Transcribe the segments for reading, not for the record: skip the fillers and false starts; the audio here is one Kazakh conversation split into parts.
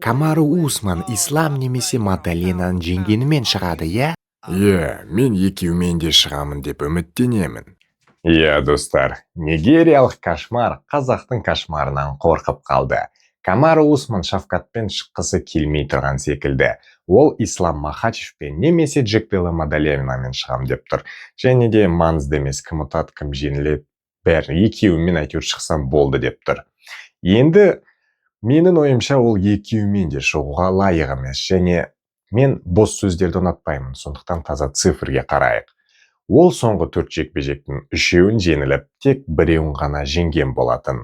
Камару Усман ислам немесе Мадаленаны жеңгенімен шығады, иә? Мен екеуімен де шығамын деп үміттенемін. Достар, нигериялық кошмар қазақтың кошмарынан қорқып қалды. Камару Усман Шавкатпен шыққысы келмей тұрған секілді. Ол Ислам Махачевпен немесе Джек Делла Мадаленамен шығам деп тұр. Және де маңызды емес, кім ұтады, кім жеңіледі, бәрі екеуімен әйтеуір шықсам болды деп тұр. Енді менің ойымша ол екеуімен де шығуға лайық емес, және мен бос сөздерді ұнатпаймын, сондықтан таза цифрге қарайық. Ол соңғы 4 жекпе-жектің 3-еуін жеңіліп, тек 1-еуін ғана жеңген болатын.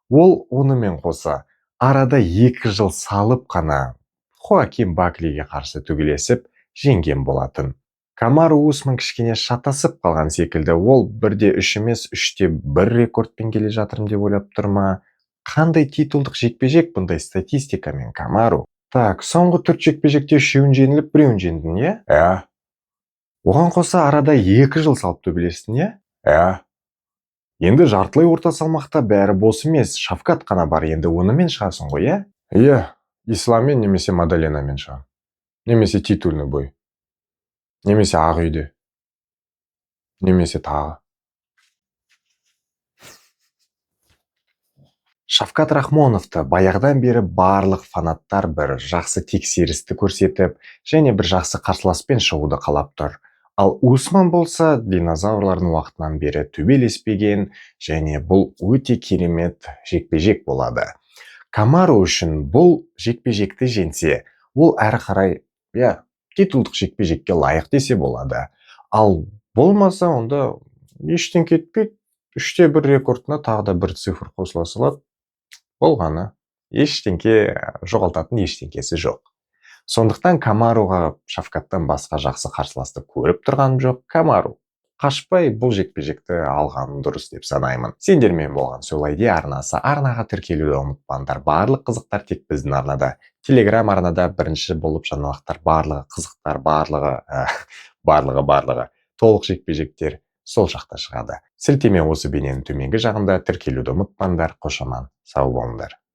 Ол онымен қоса арада 2 жыл салып қана Хоакин Баклиге қарсы төбелесіп жеңген болатын. Камару Усман кішкене шатасып қалған секілді. Ол 1-3 емес, 3-1 рекордпен келе жатырмын деп ойлап тұрма? Қандай титулдық жекпе-жек бұндай статистикамен, Камару? Так, соңғы 4 жекпе-жекте 3-еуін жеңіліп, 1-еуін жеңдің, иә? Оған қоса арада 2 жыл салып төбелестің, иә? Енді жартылай орта салмақта бәрі бос емес, Шавкат қана бар, енді онымен шығасың ғой, иә? Исламмен немесе Мадаленамен шығам. Немесе титульный бой. Немесе Ақ үйде. Немесе тағы. Шавкат Рахмоновты баяғыдан бері барлық фанаттар бір жақсы тексерісті көрсетіп, және бір жақсы қарсыласпен шығуды қалап тұр. Ал Усман болса динозаврлардың уақытынан бері төбелеспеген, және бұл өте керемет жекпе-жек болады. Камару үшін бұл жекпе-жекті жеңсе, ол әрі қарай, титулдық жекпе-жекке лайық десе болады. Ал болмаса, онда ештен кетпейді. 3-1 рекордына тағы да 1 цифр қосыла салады. Болғаны. Ештеңке жоғалтатын ештеңкесі жоқ. Сондықтан Камаруға Шавкаттан басқа жақсы қарсыласты көріп тұрғаным жоқ. Камару, қашпай бұл жекпе-жекті алғаным дұрыс деп санаймын. Сендермен болған Сөйлейде арнасы. Арнаға тіркелуді ұмытпаңдар. Барлық қызықтар тек біздің арнада. Телеграм арнада бірінші болып жаңалықтар, барлығы қызықтар, барлығы толық жекпе-жектер сол жақта шығады. Сілтеме осы бейненің төменгі жағында, тіркелуді ұмытпаңдар. Қош аман, сау болыңдар.